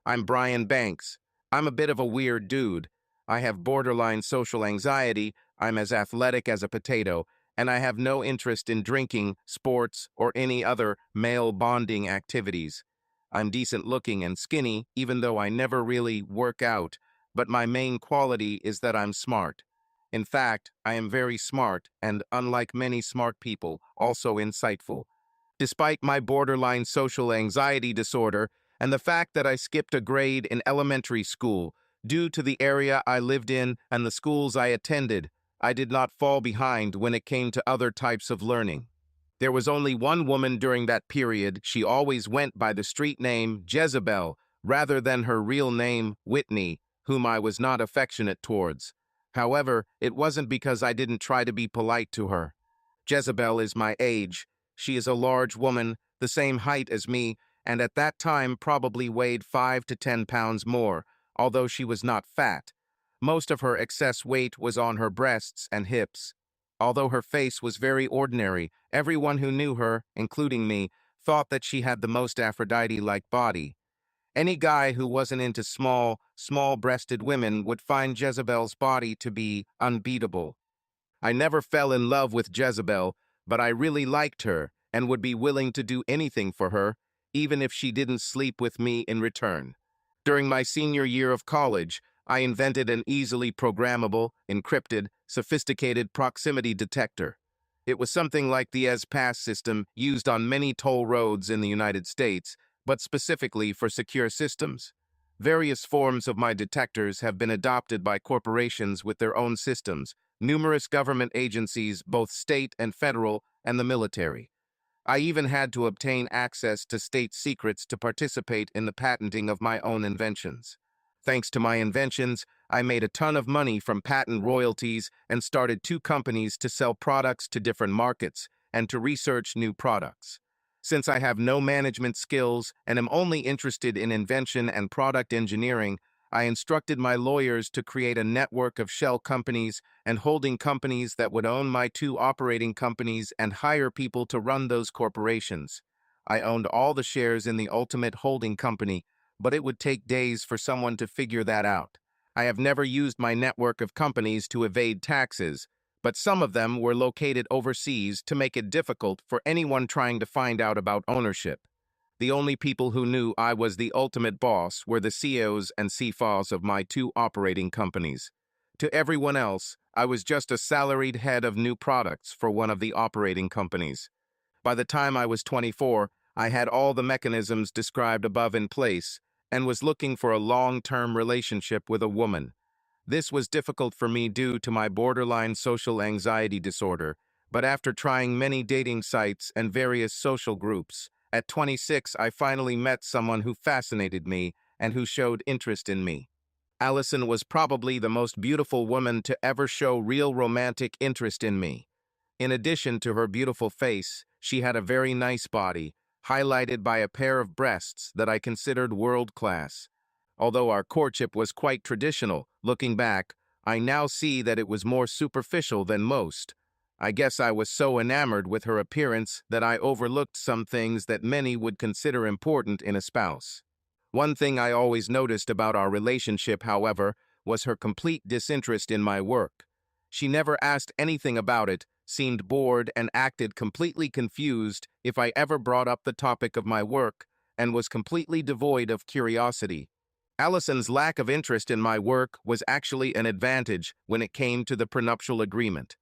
I'm Brian Banks. I'm a bit of a weird dude. I have borderline social anxiety, I'm as athletic as a potato, and I have no interest in drinking, sports, or any other male bonding activities. I'm decent looking and skinny, even though I never really work out, but my main quality is that I'm smart. In fact, I am very smart and, unlike many smart people, also insightful. Despite my borderline social anxiety disorder and the fact that I skipped a grade in elementary school due to the area I lived in and the schools I attended, I did not fall behind when it came to other types of learning. There was only one woman during that period. She always went by the street name Jezebel rather than her real name, Whitney, whom I was not affectionate towards. However, it wasn't because I didn't try to be polite to her. Jezebel is my age. She is a large woman, the same height as me, and at that time probably weighed 5 to 10 pounds more, although she was not fat. Most of her excess weight was on her breasts and hips. Although her face was very ordinary, everyone who knew her, including me, thought that she had the most Aphrodite-like body. Any guy who wasn't into small-breasted women would find Jezebel's body to be unbeatable. I never fell in love with Jezebel, but I really liked her and would be willing to do anything for her, even if she didn't sleep with me in return. During my senior year of college, I invented an easily programmable, encrypted, sophisticated proximity detector. It was something like the S-Pass system used on many toll roads in the United States, but specifically for secure systems. Various forms of my detectors have been adopted by corporations with their own systems, numerous government agencies, both state and federal, and the military. I even had to obtain access to state secrets to participate in the patenting of my own inventions. Thanks to my inventions, I made a ton of money from patent royalties and started 2 companies to sell products to different markets and to research new products. Since I have no management skills and am only interested in invention and product engineering, I instructed my lawyers to create a network of shell companies and holding companies that would own my 2 operating companies and hire people to run those corporations. I owned all the shares in the ultimate holding company, but it would take days for someone to figure that out. I have never used my network of companies to evade taxes, but some of them were located overseas to make it difficult for anyone trying to find out about ownership. The only people who knew I was the ultimate boss were the CEOs and CFOs of my 2 operating companies. To everyone else, I was just a salaried head of new products for one of the operating companies. By the time I was 24, I had all the mechanisms described above in place and was looking for a long-term relationship with a woman. This was difficult for me due to my borderline social anxiety disorder, but after trying many dating sites and various social groups, at 26 I finally met someone who fascinated me and who showed interest in me. Allison was probably the most beautiful woman to ever show real romantic interest in me. In addition to her beautiful face, she had a very nice body, highlighted by a pair of breasts that I considered world-class. Although our courtship was quite traditional, looking back, I now see that it was more superficial than most. I guess I was so enamored with her appearance that I overlooked some things that many would consider important in a spouse. One thing I always noticed about our relationship, however, was her complete disinterest in my work. She never asked anything about it, seemed bored, and acted completely confused if I ever brought up the topic of my work, and was completely devoid of curiosity. Allison's lack of interest in my work was actually an advantage when it came to the prenuptial agreement.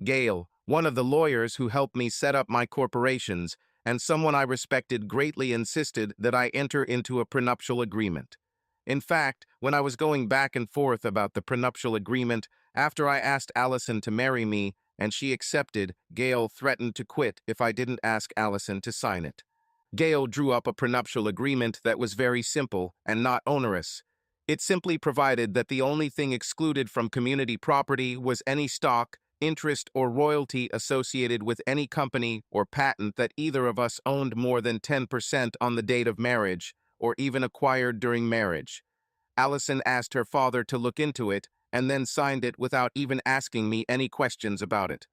Gail, one of the lawyers who helped me set up my corporations, and someone I respected greatly, insisted that I enter into a prenuptial agreement. In fact, when I was going back and forth about the prenuptial agreement, after I asked Allison to marry me, and she accepted, Gail threatened to quit if I didn't ask Allison to sign it. Gail drew up a prenuptial agreement that was very simple and not onerous. It simply provided that the only thing excluded from community property was any stock, interest, or royalty associated with any company or patent that either of us owned more than 10% on the date of marriage, or even acquired during marriage. Allison asked her father to look into it and then signed it without even asking me any questions about it.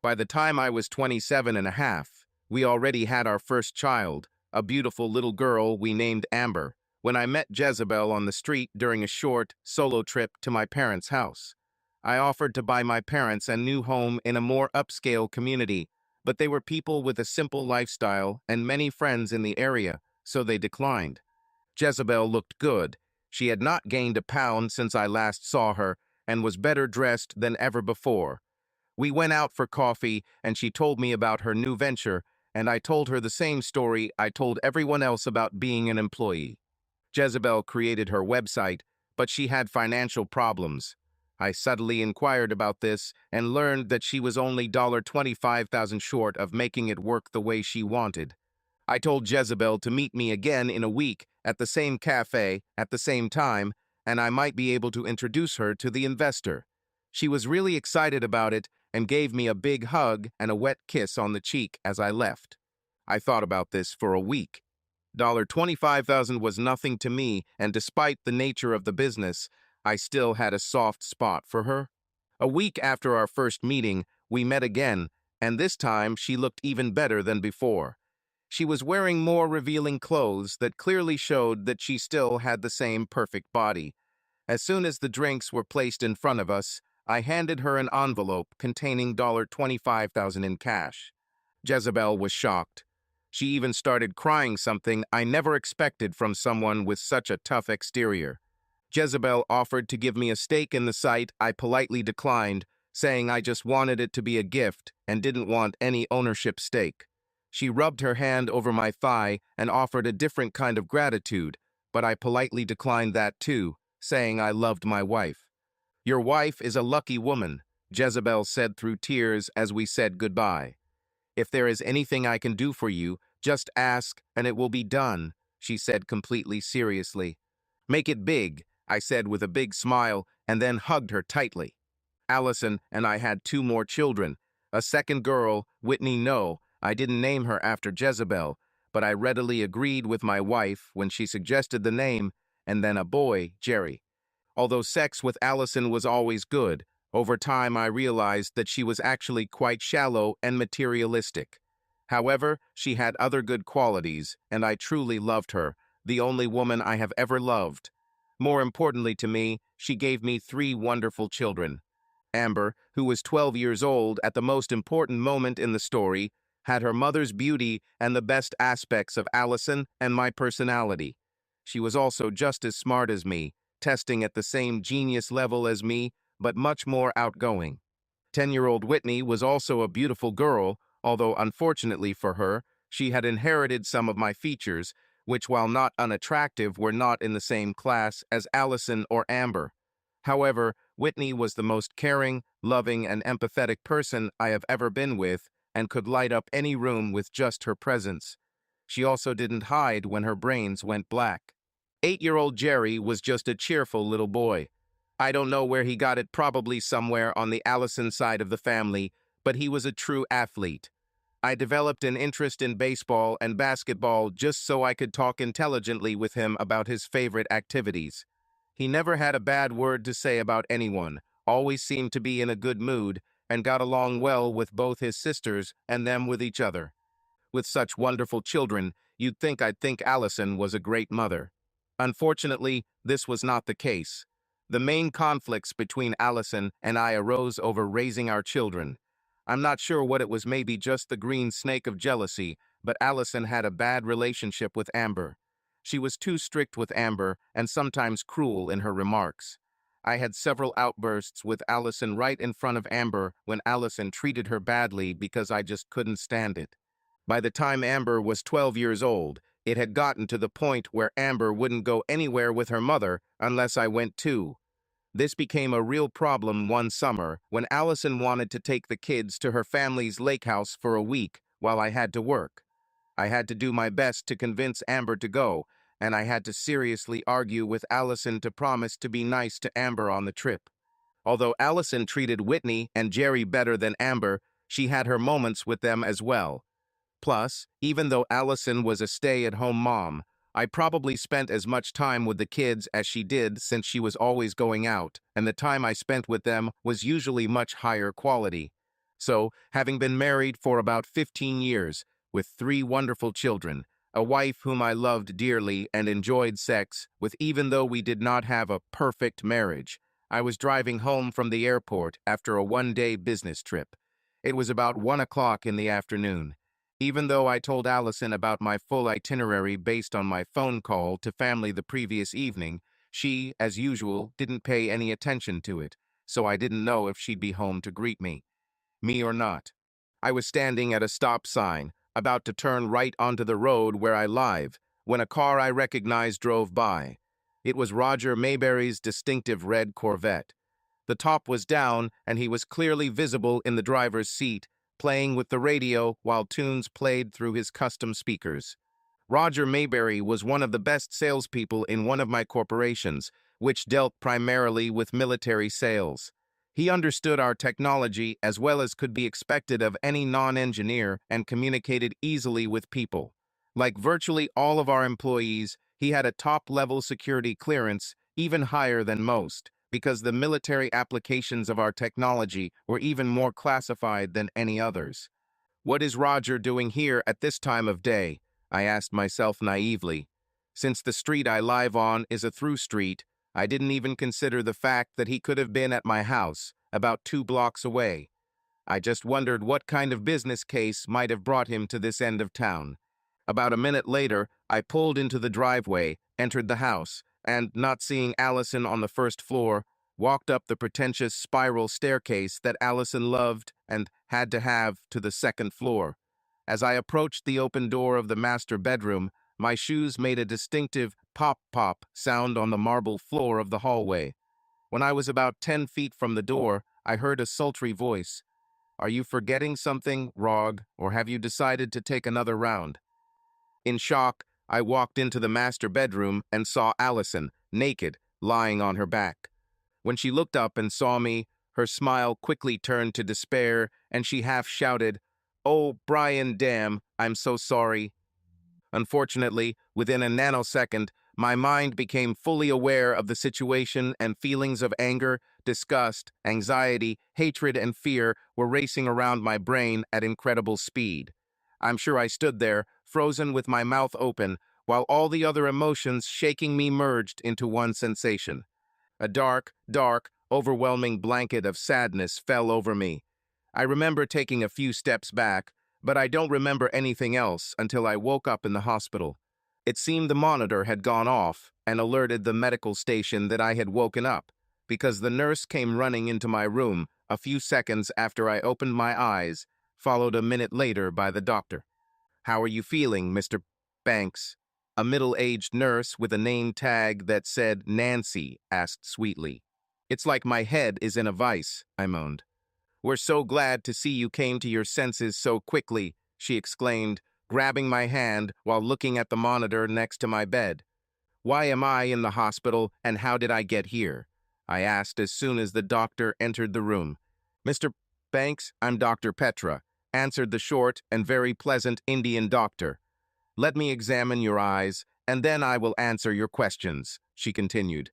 By the time I was 27 and a half, we already had our first child, a beautiful little girl we named Amber. when I met Jezebel on the street during a short, solo trip to my parents' house. I offered to buy my parents a new home in a more upscale community, but they were people with a simple lifestyle and many friends in the area, so they declined. Jezebel looked good. She had not gained a pound since I last saw her and was better dressed than ever before. We went out for coffee and she told me about her new venture, and I told her the same story I told everyone else about being an employee. Jezebel created her website, but she had financial problems. I subtly inquired about this and learned that she was only $25,000 short of making it work the way she wanted. I told Jezebel to meet me again in a week at the same cafe at the same time, and I might be able to introduce her to the investor. She was really excited about it and gave me a big hug and a wet kiss on the cheek as I left. I thought about this for a week. $25,000 was nothing to me, and despite the nature of the business, I still had a soft spot for her. A week after our first meeting, we met again, and this time she looked even better than before. She was wearing more revealing clothes that clearly showed that she still had the same perfect body. As soon as the drinks were placed in front of us, I handed her an envelope containing $25,000 in cash. Jezebel was shocked. She even started crying, something I never expected from someone with such a tough exterior. Jezebel offered to give me a stake in the site. I politely declined, saying I just wanted it to be a gift and didn't want any ownership stake. She rubbed her hand over my thigh and offered a different kind of gratitude, but I politely declined that too, saying I loved my wife. "Your wife is a lucky woman," Jezebel said through tears as we said goodbye. "If there is anything I can do for you, just ask and it will be done," she said completely seriously. "Make it big," I said with a big smile, and then hugged her tightly. Allison and I had 2 more children. A second girl, Whitney. No, I didn't name her after Jezebel, but I readily agreed with my wife when she suggested the name, and then a boy, Jerry. Although sex with Allison was always good, over time I realized that she was actually quite shallow and materialistic. However, she had other good qualities, and I truly loved her, the only woman I have ever loved. More importantly to me, she gave me 3 wonderful children. Amber, who was 12 years old at the most important moment in the story, had her mother's beauty and the best aspects of Allison and my personality. She was also just as smart as me, testing at the same genius level as me, but much more outgoing. 10-year-old Whitney was also a beautiful girl, although unfortunately for her, she had inherited some of my features, which while not unattractive were not in the same class as Allison or Amber. However, Whitney was the most caring, loving, and empathetic person I have ever been with and could light up any room with just her presence. She also didn't hide when her brains went black. 8-year-old Jerry was just a cheerful little boy. I don't know where he got it, probably somewhere on the Allison side of the family, but he was a true athlete. I developed an interest in baseball and basketball just so I could talk intelligently with him about his favorite activities. He never had a bad word to say about anyone, always seemed to be in a good mood, and got along well with both his sisters and them with each other. With such wonderful children, I'd think Allison was a great mother. Unfortunately, this was not the case. The main conflicts between Allison and I arose over raising our children. I'm not sure what it was, maybe just the green snake of jealousy, but Allison had a bad relationship with Amber. She was too strict with Amber and sometimes cruel in her remarks. I had several outbursts with Allison right in front of Amber when Allison treated her badly because I just couldn't stand it. By the time Amber was 12 years old, it had gotten to the point where Amber wouldn't go anywhere with her mother unless I went too. This became a real problem one summer when Allison wanted to take the kids to her family's lake house for a week while I had to work. I had to do my best to convince Amber to go, and I had to seriously argue with Allison to promise to be nice to Amber on the trip. Although Allison treated Whitney and Jerry better than Amber, she had her moments with them as well. Plus, even though Allison was a stay-at-home mom, I probably spent as much time with the kids as she did since she was always going out, and the time I spent with them was usually much higher quality. So, having been married for about 15 years, with 3 wonderful children, a wife whom I loved dearly and enjoyed sex with, even though we did not have a perfect marriage. I was driving home from the airport after a one-day business trip. It was about 1 o'clock in the afternoon. Even though I told Allison about my full itinerary based on my phone call to family the previous evening, she, as usual, didn't pay any attention to it, so I didn't know if she'd be home to greet me or not. I was standing at a stop sign, about to turn right onto the road where I live, when a car I recognized drove by. It was Roger Mayberry's distinctive red Corvette. The top was down, and he was clearly visible in the driver's seat, playing with the radio while tunes played through his custom speakers. Roger Mayberry was one of the best salespeople in one of my corporations, which dealt primarily with military sales. He understood our technology as well as could be expected of any non-engineer and communicated easily with people. Like virtually all of our employees, he had a top-level security clearance, even higher than most, because the military applications of our technology were even more classified than any others. What is Roger doing here at this time of day? I asked myself naively. Since the street I live on is a through street, I didn't even consider the fact that he could have been at my house, about 2 blocks away. I just wondered what kind of business case might have brought him to this end of town. About a minute later, I pulled into the driveway, entered the house, and, not seeing Allison on the first floor, walked up the pretentious spiral staircase that Allison loved and had to have to the second floor. As I approached the open door of the master bedroom, my shoes made a distinctive pop-pop sound on the marble floor of the hallway. When I was about 10 feet from the door, I heard a sultry voice. "Are you forgetting something, Rog, or have you decided to take another round?" In shock, I walked into the master bedroom and saw Allison, naked, lying on her back. When she looked up and saw me, her smile quickly turned to despair, and she half shouted, "Oh, Brian, damn, I'm so sorry." Unfortunately, within a nanosecond, my mind became fully aware of the situation, and feelings of anger, disgust, anxiety, hatred, and fear were racing around my brain at incredible speed. I'm sure I stood there, frozen with my mouth open, while all the other emotions shaking me merged into one sensation. A dark, overwhelming blanket of sadness fell over me. I remember taking a few steps back, but I don't remember anything else until I woke up in the hospital. It seemed the monitor had gone off and alerted the medical station that I had woken up, because the nurse came running into my room a few seconds after I opened my eyes, followed a minute later by the doctor. "How are you feeling, Mr. Banks?" A middle-aged nurse with a name tag that said Nancy asked sweetly. "It's like my head is in a vice," I moaned. "We're so glad to see you came to your senses so quickly," she exclaimed, grabbing my hand while looking at the monitor next to my bed. "Why am I in the hospital, and how did I get here?" I asked as soon as the doctor entered the room. "Mr. Banks, I'm Dr. Petra," answered the short and very pleasant Indian doctor. "Let me examine your eyes, and then I will answer your questions," she continued.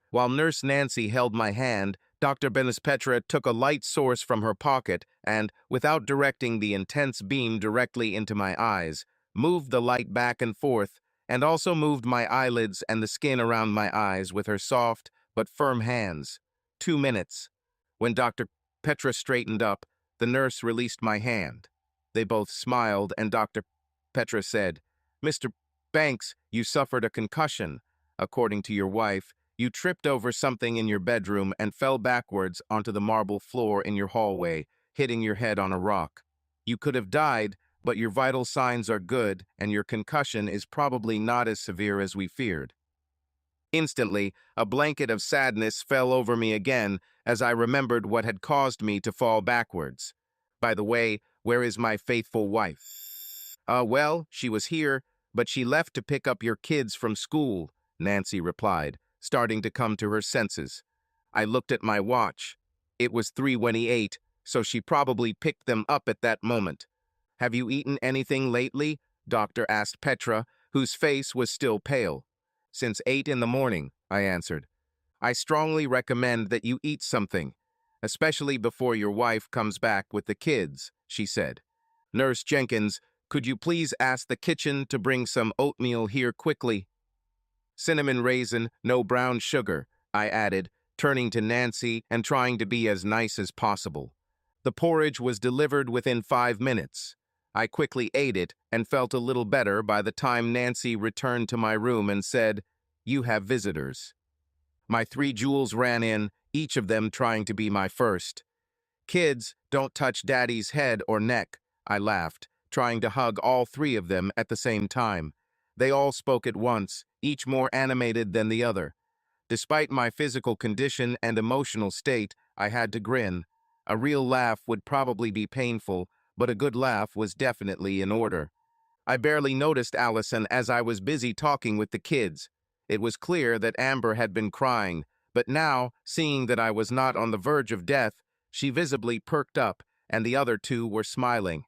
While Nurse Nancy held my hand, Dr. Petra took a light source from her pocket and, without directing the intense beam directly into my eyes, moved the light back and forth, and also moved my eyelids and the skin around my eyes with her soft but firm hands. 2 minutes. When Dr. Petra straightened up, the nurse released my hand. They both smiled, and Dr. Petra said, "Mr. Banks, you suffered a concussion. According to your wife, you tripped over something in your bedroom and fell backwards onto the marble floor in your hallway, hitting your head on a rock. You could have died, but your vital signs are good, and your concussion is probably not as severe as we feared." Instantly, a blanket of sadness fell over me again as I remembered what had caused me to fall backwards. "By the way, where is my faithful wife?" Well, she was here, but she left to pick up your kids from school," Nancy replied, starting to come to her senses. I looked at my watch. It was 3:28, so she probably picked them up at that moment. "Have you eaten anything lately?" Doctor asked Petra, whose face was still pale. "Since 8 in the morning," I answered. "I strongly recommend that you eat something, especially before your wife comes back with the kids," she said. Nurse Jenkins Could you please ask the kitchen to bring some oatmeal here quickly? Cinnamon raisin, no brown sugar, I added, turning to Nancy and trying to be as nice as possible. The porridge was delivered within 5 minutes. I quickly ate it and felt a little better by the time Nancy returned to my room and said, "You have visitors." My 3 jewels ran in, each of them trying to be my first. "Kids, don't touch Daddy's head or neck," I laughed, trying to hug all 3 of them at the same time. They all spoke at once, each more animated than the other. Despite my physical condition and emotional state, I had to grin. A real laugh would probably be painful, but a good laugh was definitely in order. I barely noticed Allison as I was busy talking with the kids. It was clear that Amber had been crying, but now, seeing that I was not on the verge of death, she visibly perked up, and the other 2 were smiling.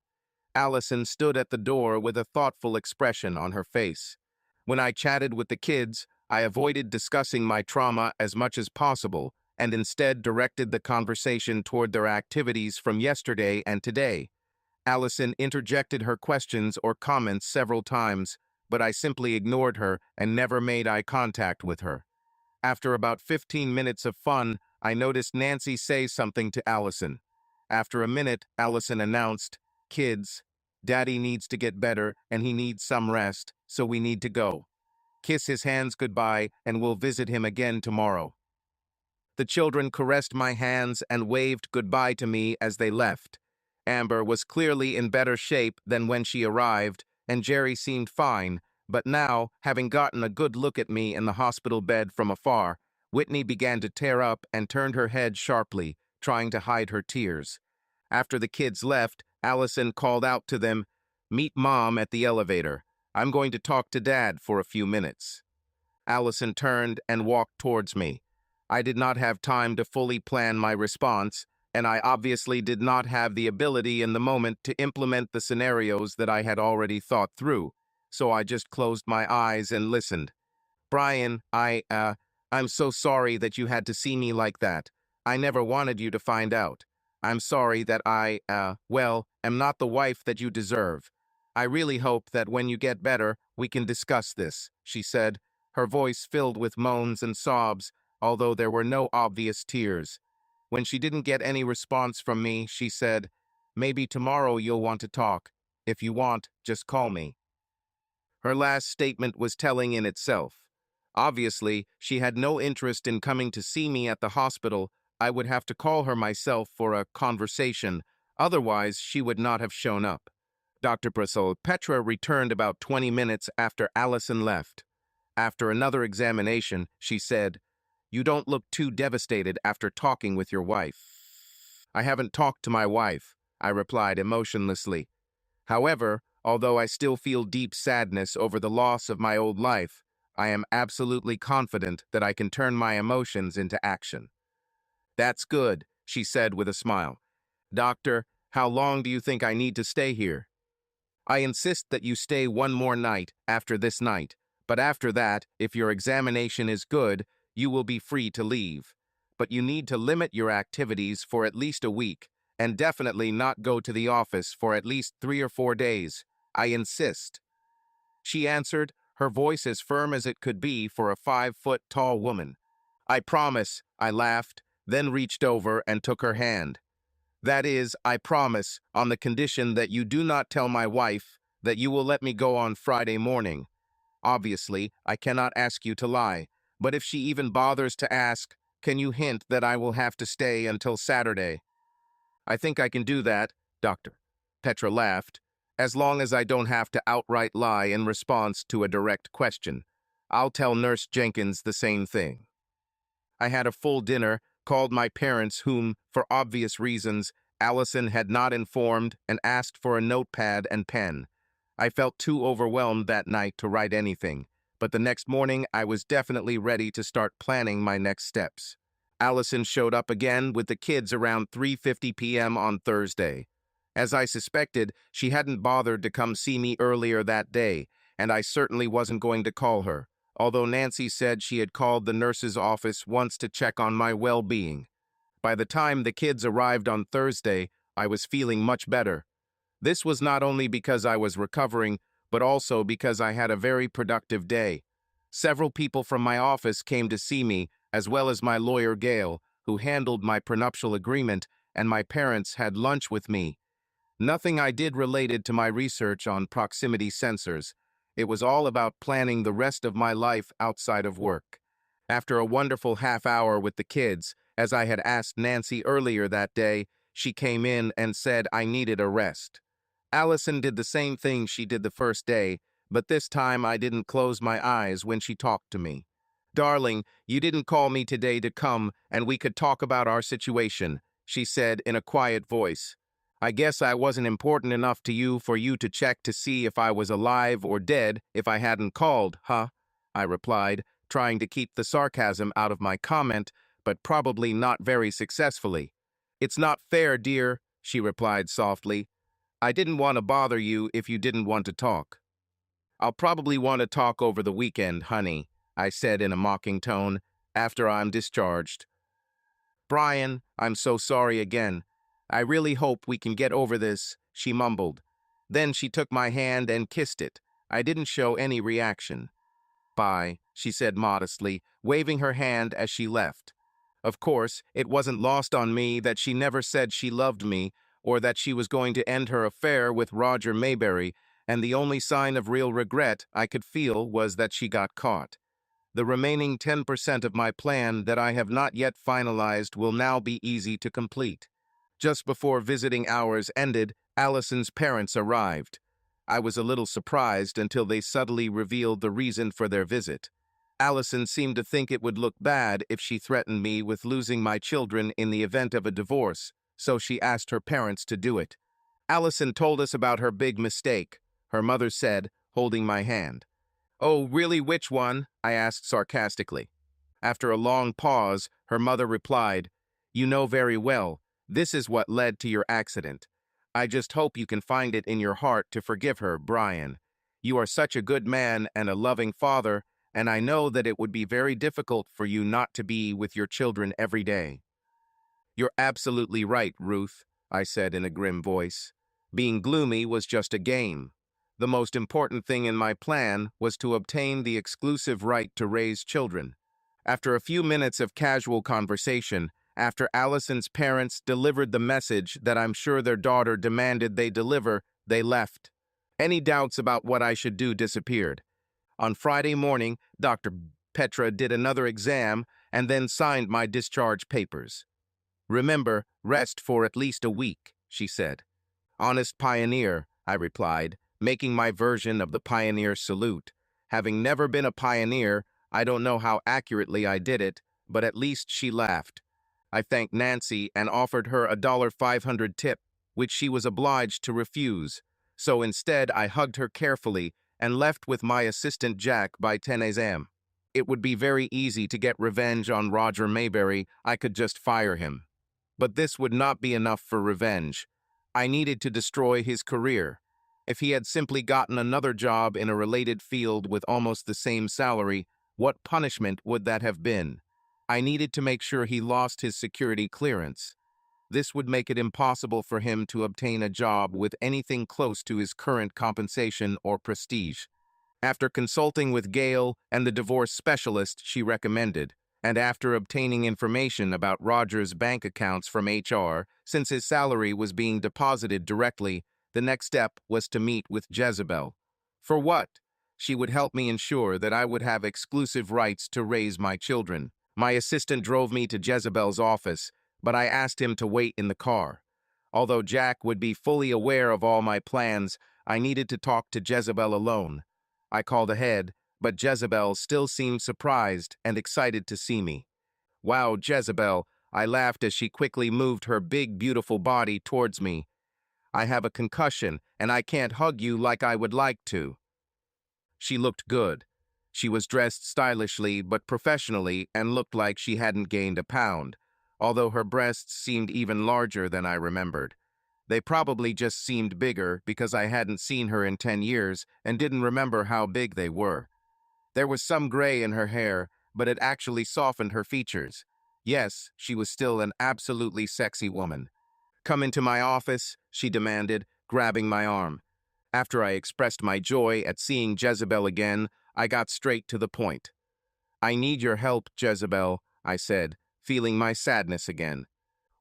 Allison stood at the door with a thoughtful expression on her face. When I chatted with the kids, I avoided discussing my trauma as much as possible and instead directed the conversation toward their activities from yesterday and today. Allison interjected her questions or comments several times, but I simply ignored her and never made eye contact with her. After about 15 minutes of fun, I noticed Nancy say something to Allison. After a minute, Allison announced, "Kids, Daddy needs to get better and he needs some rest, so we need to go. Kiss his hands goodbye and we'll visit him again tomorrow." The children caressed my hands and waved goodbye to me as they left. Amber was clearly in better shape than when she arrived, and Jerry seemed fine, but now, having gotten a good look at me in the hospital bed from afar, Whitney began to tear up and turned her head sharply, trying to hide her tears. After the kids left, Allison called out to them, "Meet Mom at the elevator. I'm going to talk to Dad for a few minutes." Allison turned and walked towards me. I did not have time to fully plan my response, and I obviously did not have the ability in the moment to implement the scenarios that I had already thought through, so I just closed my eyes and listened. "Brian, I'm so sorry that you had to see me like that. I never wanted you to find out. I'm sorry that am not the wife that you deserve. I really hope that when you get better, we can discuss this," she said, her voice filled with moans and sobs, although there were no obvious tears. When she didn't get any response from me, she said, "Maybe tomorrow you'll want to talk. If you want, just call me." Her last statement was telling in itself. Obviously, she had no interest in coming to see me at the hospital. I would have to call her myself for a conversation, otherwise she would not have shown up. Dr. Petra returned about 20 minutes after Allison left. After another examination, she said, "You don't look too devastated after talking with your wife." "I haven't talked to my wife," I replied emotionlessly. "However, although I still feel deep sadness over the loss of my old life, I am absolutely confident that I can turn my emotions into action." "That's good," she said with a smile. "Doctor, how long do you think I need to stay here?" "I insist that you stay one more night after this night, but after that, if your examination is good, you will be free to leave. But you need to limit your activities for at least a week, and definitely not go to the office for at least 3 or 4 days. I insist," she answered, her voice as firm as it could be for a 5-foot-tall woman. "I promise," I laughed, then reached over and took her hand. "That is, I promise, on the condition that you do not tell my wife that you will let me go on Friday morning. Obviously, I cannot ask you to lie, but if she even bothers to ask, can you hint that I will have to stay until Saturday?" "I think I can do that, Doctor." Petra laughed, "as long as I don't have to outright lie in response to a direct question. I'll tell Nurse Jenkins the same thing." I had a full dinner, called my parents whom, for obvious reasons, Allison had not informed, and asked for a notepad and pen. I felt too overwhelmed that night to write anything, but the next morning I was definitely ready to start planning my next steps. Allison showed up again with the kids around 3:50 p.m. on Thursday. As I suspected, she hadn't bothered to come see me earlier that day, and I certainly wasn't going to call her, although Nancy said she had called the nurse's office once to check on my well-being. By the time the kids arrived on Thursday, I was feeling much better. This was not only because I was recovering, but also because I had a very productive day. Several people from my office came to see me, as well as my lawyer Gail, who handled my prenuptial agreement, and my parents had lunch with me. Nothing I did related to my research on proximity sensors. It was all about planning the rest of my life outside of work. After a wonderful half hour with the kids, as I had asked Nancy earlier that day, she came in and said I needed a rest. Allison did the same thing she did the first day, but this time I didn't close my eyes when she talked to me. "Darling, you didn't call me today to come and we could talk about our situation," she said in a quiet voice. "I guess I wasn't important enough to you for you to check to see if I was alive or dead if I hadn't called, huh?" I replied, trying to keep the sarcasm out of my comment, but probably not very successfully. "It's not fair, dear," she replied softly. "I didn't want to bother you if you didn't want to talk." "I'll probably want to talk over the weekend, honey," I said in a mocking tone, "after I'm discharged." "Brian, I'm so sorry again. I really hope we can get over this," she mumbled. Then she took my hand and kissed it. I didn't show any reaction. "Bye," she said modestly, waving her hand as she left. Of course, it wasn't lost on me that she never said she loved me or that she was going to end her affair with Roger Mayberry, and the only sign of real regret I could feel was that she got caught. The remaining 10% of my plan that I have not yet finalized will now be easy to complete. Just before visiting hours ended, Allison's parents arrived. I was a little surprised until they subtly revealed the reason for their visit. Allison seemed to think it would look bad if she threatened me with losing my children in the event of a divorce, so she asked her parents to do it. Allison told us about her big mistake, her mother said, holding my hand. "Oh, really, which one?" I asked sarcastically. After a long pause, her mother replied, "You know very well, this is what led to your accident. I just hope you can find it in your heart to forgive her, Brian. You are such a good man and a loving father, and I know that it would be very difficult for you not to be with your children every day." "You're absolutely right, Ruth," I said in a grim voice. Being gloomy was just a game. The most important thing in my plan was to obtain the exclusive right to raise children. After a few minutes of casual conversation, after Allison's parents delivered the message that I'm sure their daughter demanded they deliver, they left. Any doubts about what I should do disappeared. On Friday morning, Dr. Petra did another exam and then signed my discharge papers. "Remember, rest for at least a week," she said. "Honest pioneer," I replied, making my version of the pioneer salute. Having never been a pioneer, I don't know how accurately I did it, but at least she laughed. I thanked Nancy and offered her a $500 tip, which she was obliged to refuse. So instead, I hugged her carefully and left with my assistant Jack by 10 a.m. It would be very easy to get revenge on Roger Mayberry. I could just fire him. But this would not be enough for revenge. I needed to destroy his career. If he had simply gotten another job in a related field with almost the same salary, what punishment would that have been? I needed to make sure he lost his security clearance. This would make it impossible for him to obtain a job with anything close to his current compensation or prestige. After consulting with Gail and the divorce specialist she recommended, and after obtaining information about Roger's bank accounts from HR, since his salary was being deposited directly, the next step was to meet with Jezebel. For what? She would help me ensure that I would have exclusive rights to raise my children. My assistant drove me to Jezebel's office, but I asked him to wait in the car. Although Jack would be fully aware of all my plans, I needed to talk to Jezebel alone. I called ahead, but Jezebel still seemed surprised and excited to see me. "Wow, Jezebel," I laughed as she quickly moved her big, beautiful body towards me. "I have a concussion, and I can't hug you like I would like to." She looked good. She was dressed stylishly but professionally and looked like she hadn't gained a pound, although her breasts seemed even larger than I remembered. They probably just seemed bigger because I hadn't seen her in 10 years and didn't remember how big they were. There was some gray in her hair, but it actually softened her features. Yes, she was still an absolutely sexy woman. "Come into my office," she demanded, grabbing my arm. After I expressed my joy at seeing Jezebel again, I got straight to the point. "I need your help, Jezebel," I said, feeling my sadness again.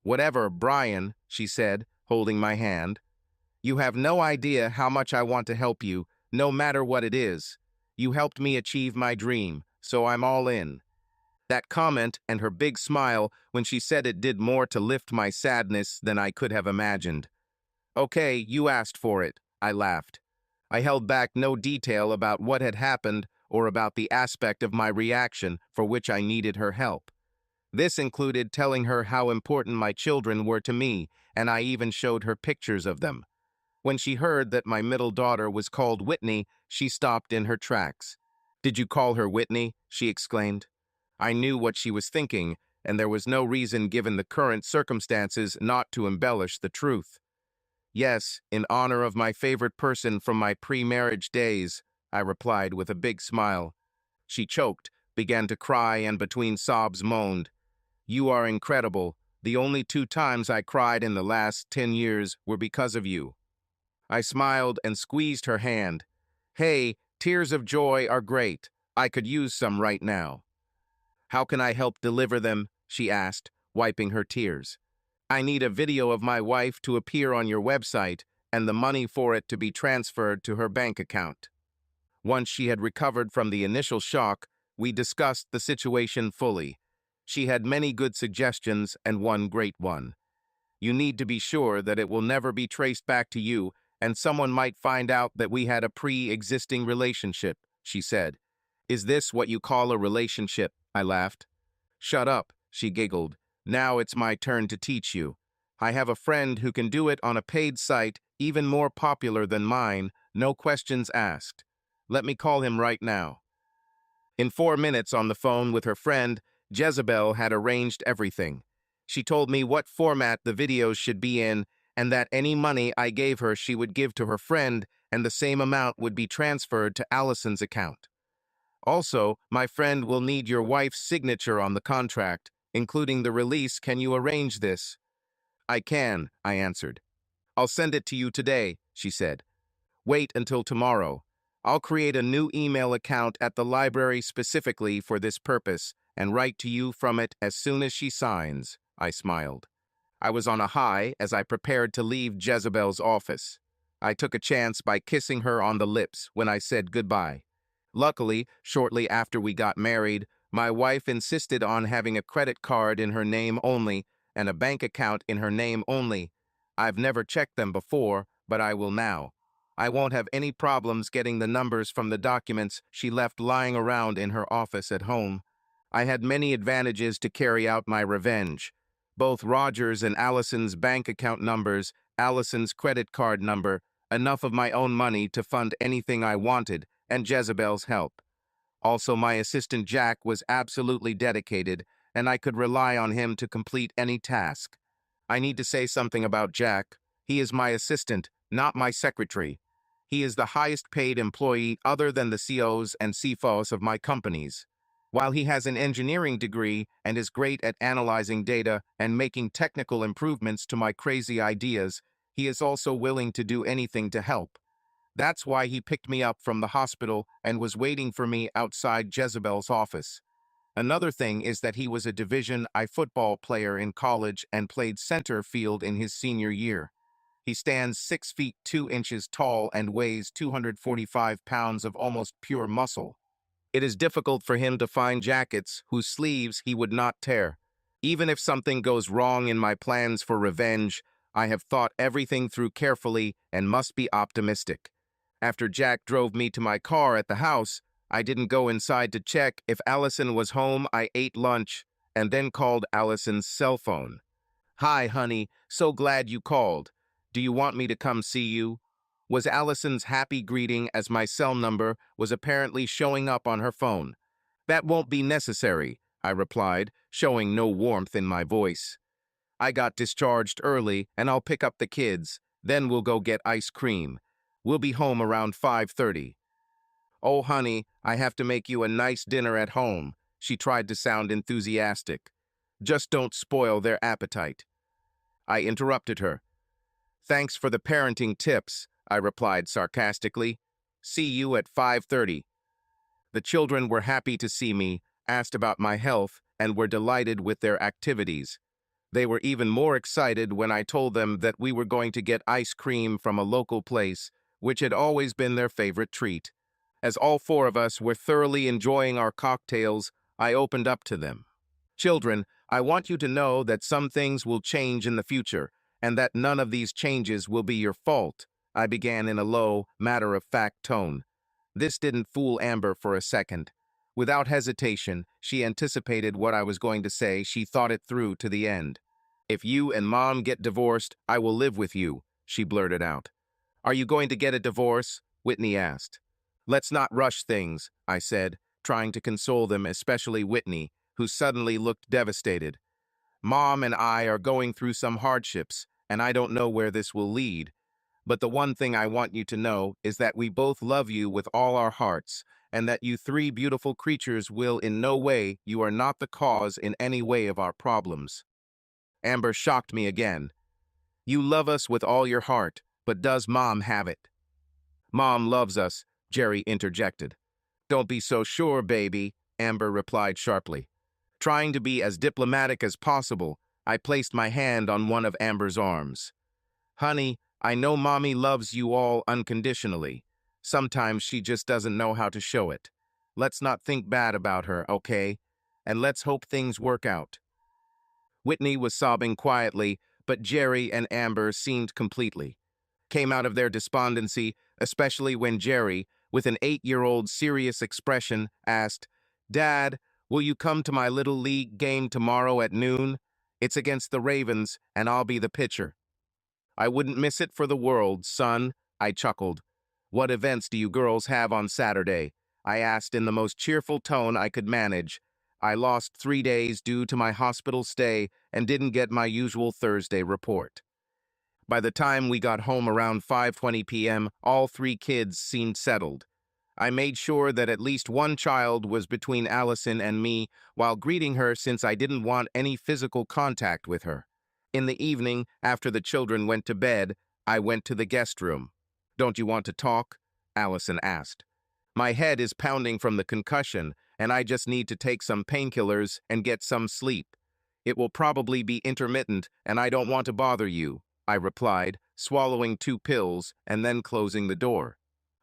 "Whatever, Brian," she said, holding my hand. "You have no idea how much I want to help you, no matter what it is. You helped me achieve my dream, so I'm all in." That comment and her big smile when she said it did more to lift my sadness than I could have imagined. "Okay, you asked for it," I laughed. I held back no detail about what had happened or about the aspect of my reaction for which I needed her help. This included telling her how important my children were to me, and I even showed her pictures of them. When she heard that my middle daughter was called Whitney, she stopped in her tracks. "Did you call her Whitney?" she exclaimed. I knew what she was thinking, and there was no reason given the current circumstances not to embellish the truth. "Yes, in honor of my favorite person from my pre-marriage days," I replied with a big smile. She choked, began to cry, and between sobs moaned. "You are incredible. The only 2 times I cried in the last 10 years were because of you." I smiled and squeezed her hand. "Hey, tears of joy are great. I could use some right now." "How can I help deliver them?" she asked, wiping her tears. "I need a video of my wife to appear on your website and the money for it to be transferred to her bank account." Once she had recovered from the initial shock, we discussed the situation fully. She had many good suggestions and one great one. "You need to be sure that it will never be traced back to you, and someone might find out that we had a pre-existing relationship," she said. "Is this what you call a relationship?" I laughed. "Shut up," she giggled. "Now it's my turn to teach you. I have a friend who can do it on a paid site even more popular than mine, no questions asked. Let me call him right now." In 4 minutes on the phone with her friend, Jezebel had arranged everything. She told me what format the videos should be in, and that any money I gave her she would give to her friend, and the same amount would be transferred to Allison's account. "Also, my friend will need your wife's signature on the contract, including the release. Can you arrange this?" "I can," I answered. "I'll send it to you today," she said. "Wait until tomorrow. I'll create a new email account at the library specifically for this purpose and write to you from it as soon as she signs." I smiled. I was on a high as I prepared to leave Jezebel's office. I took a chance by kissing her on the lips when I said goodbye. Luckily, shortly after we got married, my wife insisted on having a credit card in her name only and a bank account in her name only. I've never checked them before, but I will now. I won't have any problems getting the numbers from the documents she left lying around in her office at home. I had many advantages to carry out my revenge. Both Roger's and Allison's bank account numbers, Allison's credit card number, enough of my own money to fund anything I wanted, and Jezebel's help. Also, my assistant Jack was absolutely dedicated, and I could rely on him to complete any task. I need to say something about Jack. He is my assistant, not my secretary. He is the highest paid employee other than the COs and CFOs of my companies. While he has an engineering degree and is great at analyzing data and making technical improvements to my crazy ideas, he is also willing to do anything to help. That's why he picked me up from the hospital and was waiting for me outside Jezebel's office. Another thing is that he was a Division I football player in college and played center field in his senior year. He stands 6 feet 2 inches tall and weighs 245 pounds of almost pure muscle. It is difficult for him to find jackets whose sleeves he would not tear. Even if something goes wrong in my plans for revenge, I have thought everything through carefully and must be optimistic. After Jack drove me to my car at the house, I didn't go inside to check if Allison was home. I ate lunch and then called Allison's cell phone. "Hi, honey. So glad you called. Do you want me to come see you?" Was Allison's happy greeting as my cell number was apparently showing up on her phone. "That won't be necessary," I replied, showing no warmth in my voice. "I got discharged early and I'll pick up the kids. Then we'll go get ice cream. We'll be home around 5:30. "Oh, honey, I have to make you a nice dinner at home." She tried to sound enthusiastic. "Just don't spoil their appetite." I interrupted her. Thanks for the parenting tips, I replied sarcastically. See you at 5:30. The children were happy to see me, asked about my health, and were delighted with their activities. They were even more excited when I told them that we were going to get ice cream from a local place, which had always been their favorite treat. As all four of us were thoroughly enjoying our cocktails, I opened up to them. Children, I want you to know that some things will change in the future, and that none of these changes will be your fault, I began in a low, matter-of-fact tone. This didn't fool Amber for a second. Without hesitation, she anticipated what I was going to say. She thought it through to the end. If you and Mom get divorced, I will live with you, she blurted out. Are you going to get a divorce? Whitney asked. Let's not rush things, I said, trying to console them, especially Whitney, who suddenly looked devastated. Mom and I are going through some hardships, and I don't know where this will lead. But the one thing I want you to know is that we both love you with all our hearts, and that you three beautiful creatures will in no way, you are not the cause in any way of our problems. Amber shocked me again. You love us with all your heart, but does Mom have it? Mom loves us, Jerry interjected. Don't be so sure, baby, Amber replied sharply. Trying to be as diplomatic as possible, I placed my hand on one of Amber's arms. Honey, I know Mommy loves you all unconditionally. Sometimes she just doesn't know how to show it. Let's not think bad about her, okay? And let's hope things work out. Whitney was sobbing quietly, but Jerry and Amber seemed completely. Came out of their despondency, especially when Jerry, with an 8-year-old serious expression, asked, Dad, will you come to my Little League game tomorrow at noon? It's against the Ravens, and I'll be the pitcher. I wouldn't miss it for the world, son, I chuckled. What events do you girls have on Saturday? I asked in the most cheerful tone I could manage. I lost 3 days due to my hospital stay and didn't get my usual Thursday report. By the time we got home around 5:20 p.m., all 3 kids seemed settled. I made sure that at least one child was between Allison and me while greeting her since I didn't want any physical contact with her. In the evening, after the children went to bed, I went to the guest room. Don't you want to talk? Allison asked. My head is pounding from the concussion, and I just need to take some painkillers and get some sleep. It will probably be intermittent, and I don't want to bother you, I replied, swallowing 2 pills and then closing the door.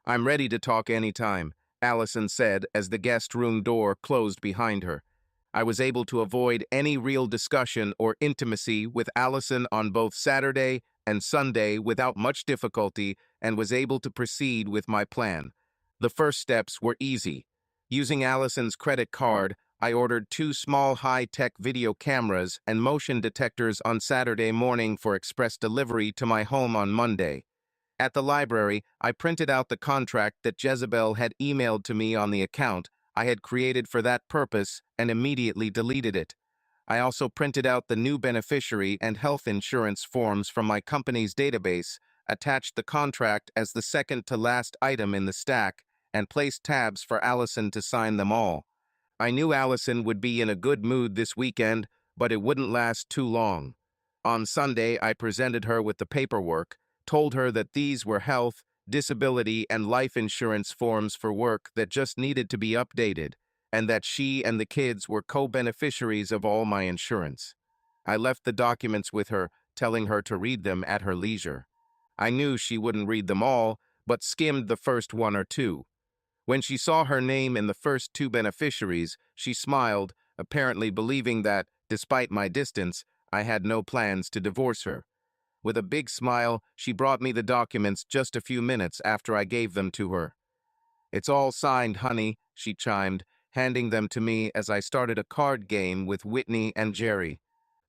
I'm ready to talk anytime, Allison said as the guest room door closed behind her. I was able to avoid any real discussion or intimacy with Allison on both Saturday and Sunday without much difficulty and was able to proceed with my plan. The first steps were easy. Using Allison's credit card, I ordered 2 small high-tech video cameras and motion detectors on Saturday morning for express delivery to my home on Monday. At the library, I printed out the contract that Jezebel had emailed to me on the account I had created for that purpose and immediately deleted it. I also printed out the new beneficiary and health insurance forms from my company's database, attached the contract as the second to last item in the stack, and placed tabs for Allison to sign them all. I knew Allison would be in a good mood this weekend, but it wouldn't last too long. On Sunday, I presented her with the paperwork, told her that these were health, disability, and life insurance forms for work that just needed to be updated, and that she and the kids were co-beneficiaries of all my insurance. I left the documents with her, telling her to read them at her leisure. I knew she wouldn't read them all, but skimmed the first 1 or 2. When she saw her name in the first 2 beneficiaries, she smiled, apparently believing that, despite my distance, I had no plans to divorce her. With a big smile, she brought me the documents just a few minutes after I gave them to her. It's all signed, honey, she chimed, handing them to me as I started a card game with Whitney and Jerry.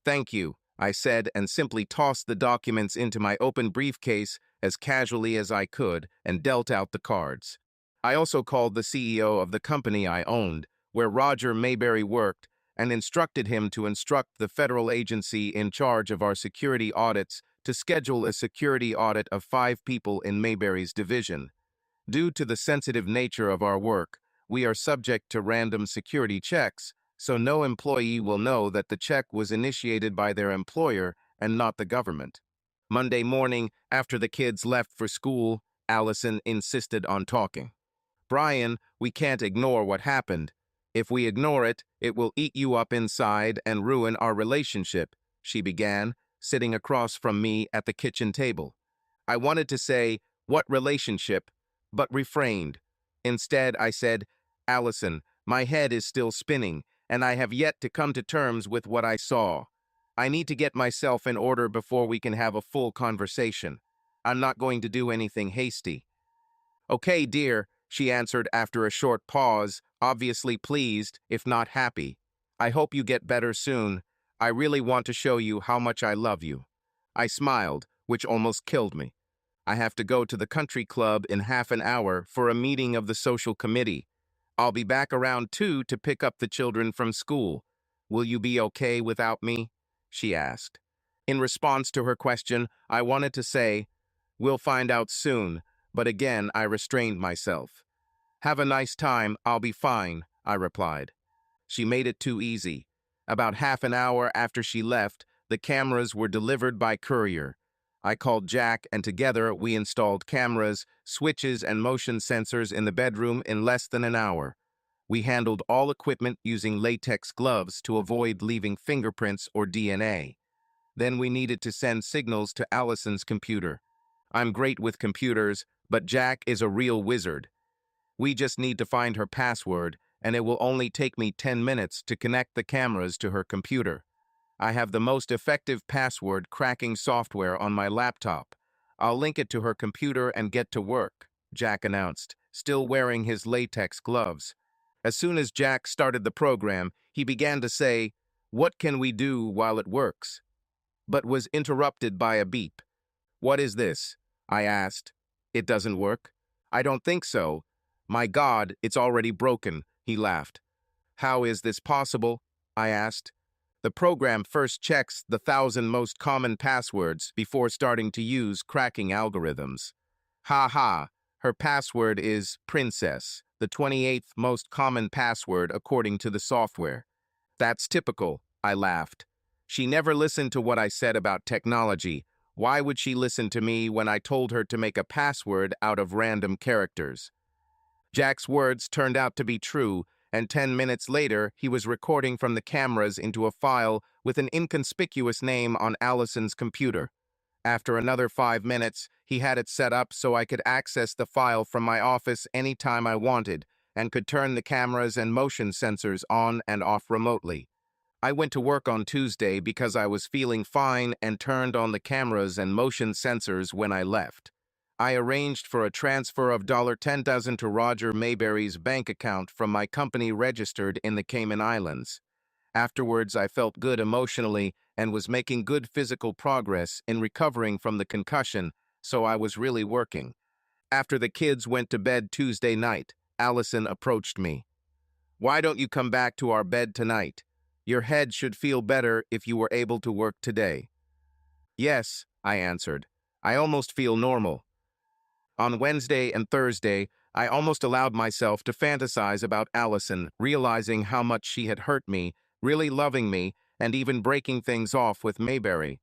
Thank you, I said, and simply tossed the documents into my open briefcase as casually as I could and dealt out the cards. I also called the CEO of the company I owned, where Roger Mayberry worked, and instructed him to instruct the federal agency in charge of our security audits to schedule a security audit of 5 people in Mayberry's division. Due to the sensitive nature of our work, we are subject to random security checks, so no employee will know that the check was initiated by their employer and not the government. Monday morning, after the kids left for school, Allison insisted on talking. Brian, we can't ignore what happened. If we ignore it, it will eat you up inside and ruin our relationship, she began, sitting across from me at the kitchen table. I wanted to say, what relationship, but refrained. Instead, I said, Allison, my head is still spinning, and I have yet to come to terms with what I saw. I need to get myself in order before we can have a full conversation. I'm not going to do anything hasty. Okay, dear, she answered after a short pause, obviously pleased, if not happy. I hope you get better soon. I really want to show you how much I love you. I smiled, which almost killed me. I have to go to the country club in half an hour for a meeting of the social committee. I'll be back around 2 to pick up the children from school. Will you be okay without me? She asked. In response to her question, I wanted to say, we'll find out soon, but again I restrained myself. Have a nice time, I'll be fine, I replied. She made it too easy. About half an hour after she left, the cameras were delivered by courier. I called Jack, and together we installed cameras, switches, and motion sensors in the bedroom in less than an hour. We handled all equipment using latex gloves to avoid leaving fingerprints or DNA. Then we needed to send signals to Allison's computer. I'm great with computers, but Jack is a real wizard. We just need to find her password, and it will only take me 10 minutes to connect the cameras to her computer. I have the most effective password cracking software on my laptop. I'll link it to her computer and get to work, Jack announced, still wearing his latex gloves. As soon as Jack started the program, he began to say, "What can we do while it works?" But was interrupted by a beep. "What is this?" I asked. "It doesn't work?" "I don't think so." "My God, it's already broken," he laughed. "How is this possible?" I asked. "The program first checks the 1,000 most common passwords before starting to use cracking algorithms." "Ha ha, her password is Princess, the 28th most common password according to the software." "That's typical," I laughed. She never listened to what I said about technology. Why would she listen to me when I told her to make a password out of random characters? Jack's words turned out to be true, and 10 minutes later, he was recording from the cameras into a file with an inconspicuous name on Allison's computer. After another 5 minutes, he had it set up so I could access the file from my office anytime I wanted, and could turn the cameras and motion sensors on and off remotely. I went to work on Tuesday because I was feeling fine and turned on the cameras and motion sensors when I left. I arranged for a transfer of $10,000 to Roger Mayberry's bank account from my company registered in the Cayman Islands. Afterwards, I felt good emotionally and was making good physical progress in recovering from the concussion, so I was really working. After the kids went to bed Tuesday night, Allison approached me. "Why don't you come back to our bed tonight? Your head should feel better if you were able to work today." "Yes," I answered. "I almost feel normal." On Wednesday and Thursday, I almost allowed myself to fantasize about Allison, realizing how much she had hurt me, really loving me, and even breaking things off with Mayberry.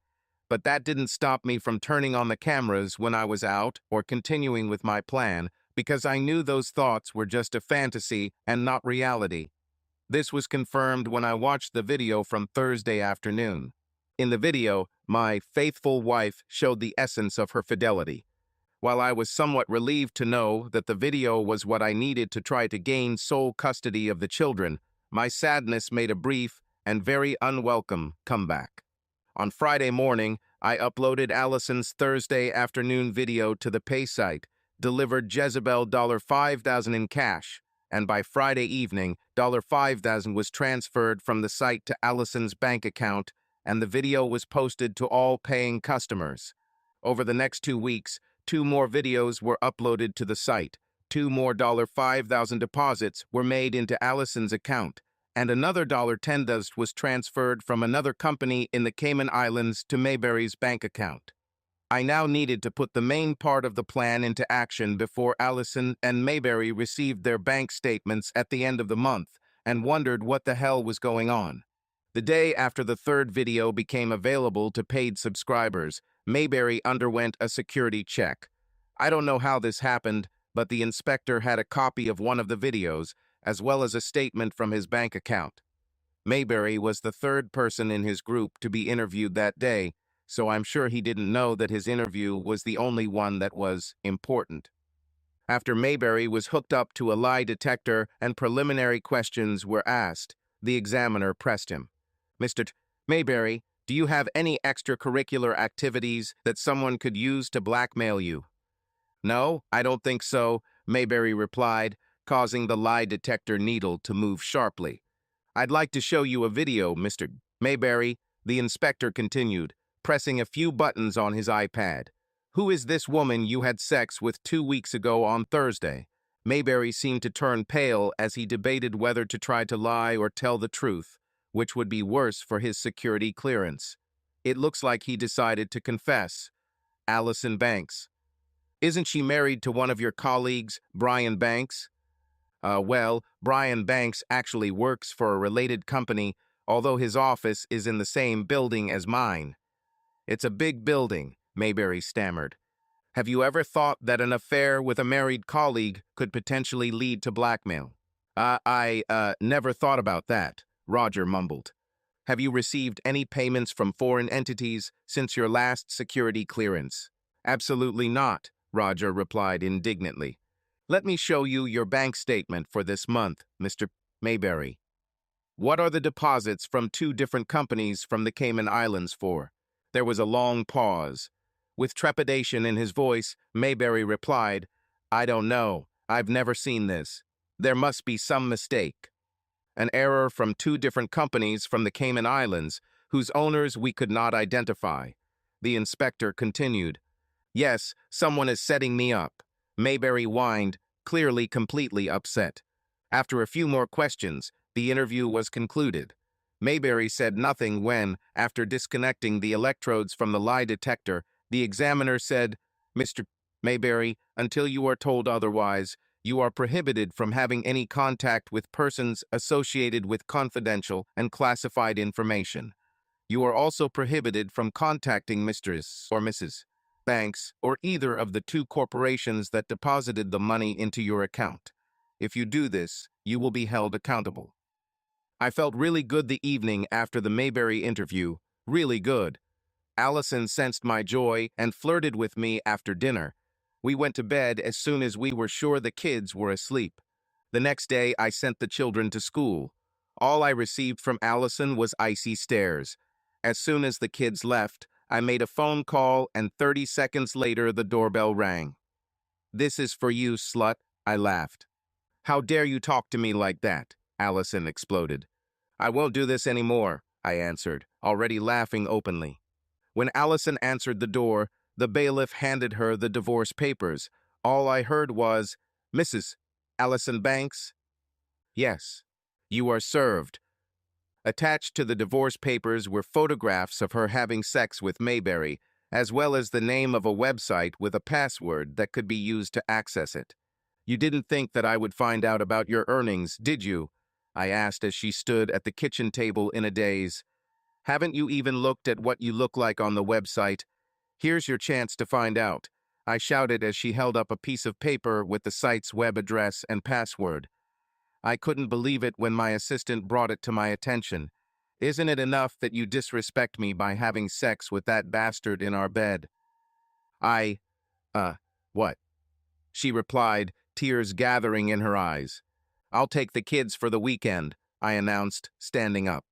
But that didn't stop me from turning on the cameras when I was out or continuing with my plan, because I knew those thoughts were just a fantasy and not reality. This was confirmed when I watched the video from Thursday afternoon. In the video, my faithful wife showed the essence of her fidelity. While I was somewhat relieved to know that the video was what I needed to try to gain sole custody of the children, my sadness made a brief and very unwelcome comeback. On Friday morning, I uploaded Allison's Thursday afternoon video to the pay site, delivered Jezebel $5,000 in cash, and by Friday evening, $5,000 was transferred from the site to Allison's bank account, and the video was posted to all paying customers. Over the next 2 weeks, 2 more videos were uploaded to the site, 2 more $5,000 deposits were made into Allison's account, and another $10,000 was transferred from another company in the Cayman Islands to Mayberry's bank account. I now needed to put the main part of the plan into action before Allison and Mayberry received their bank statements at the end of the month and wondered what the hell was going on. The day after the third video became available to paid subscribers, Mayberry underwent a security check. I don't know how this happened, but the inspector had a copy of one of the videos, as well as a statement from his bank account. Mayberry was the third person in his group to be interviewed that day, so I'm sure he didn't know that his interview was the only one that was important. After Mayberry was hooked up to a lie detector and preliminary questions were asked, the examiner pressed him. Mr. Mayberry, do you have any extracurricular activities that someone could use to blackmail you? No, I don't think so, Mayberry replied, causing the lie detector needle to move sharply. I'd like to show you a video, Mr. Mayberry, the inspector continued, pressing a few buttons on his iPad. Who is this woman you had sex with 2 weeks ago on Thursday? Mayberry seemed to turn pale as he debated whether to try to lie or tell the truth, which would be worse for his security clearance. It looks like he decided to confess. Allison Banks. Isn't she married to one of your colleagues, Brian Banks? Well, Brian Banks actually works for a related company, although his office is in the same building as mine. It's a big building, Mayberry stammered. Have you ever thought that an affair with a married colleague could potentially lead to blackmail? I never thought about that, Roger mumbled. Have you received any payments from foreign entities since your last security clearance? Absolutely not, Roger replied indignantly. Let me show you your bank statement for this month, Mr. Mayberry. What are the deposits from 2 different companies from the Cayman Islands for? There was a long pause. With trepidation in his voice, Mayberry replied, I don't know. I've never seen this. There must be some mistake. An error from 2 different companies from the Cayman Islands, whose owners we could not identify. The inspector continued, Yes, someone is setting me up. Mayberry whined, clearly completely upset. After a few more questions, the interview was concluded. Mayberry said nothing when, after disconnecting the electrodes from the lie detector, the examiner said, Mr. Mayberry, until you are told otherwise, you are prohibited from having any contact with persons associated with confidential and classified information. You are also prohibited from contacting Mrs. or Mrs. Banks or either of the 2 corporations that deposited the money into your account. If you do this, you will be held accountable. I felt really good the evening after the Mayberry interview, really good. Allison sensed my joy and flirted with me after dinner. We went to bed as soon as we were sure the kids were asleep. The next day, I sent the children to school. All I received from Allison was icy stares. As soon as the kids left, I made a phone call and 30 seconds later the doorbell rang. This is for you, slut, I laughed. How dare you talk to me like that? Allison exploded. I won't do this anymore, I answered, already laughing openly. When Allison answered the door, the bailiff handed her the divorce papers. All I heard was, Mrs. Allison Banks? Yes. You are served. Attached to the divorce papers were photographs of her having sex with Mayberry, as well as the name of a website with a password that could be used to access it. You didn't think that I would find out about your earnings, did you? I asked as she stood at the kitchen table in a daze. Haven't you even looked at what you look like on the website? Here's your chance to find out, I shouted as she held up a piece of paper with the site's web address and password. I couldn't believe it when my assistant brought it to my attention. Isn't it enough that you disrespect me by having sex with that bastard in our bed? What? She replied, tears gathering in her eyes. I'll take the kids for the weekend, I announced, standing up.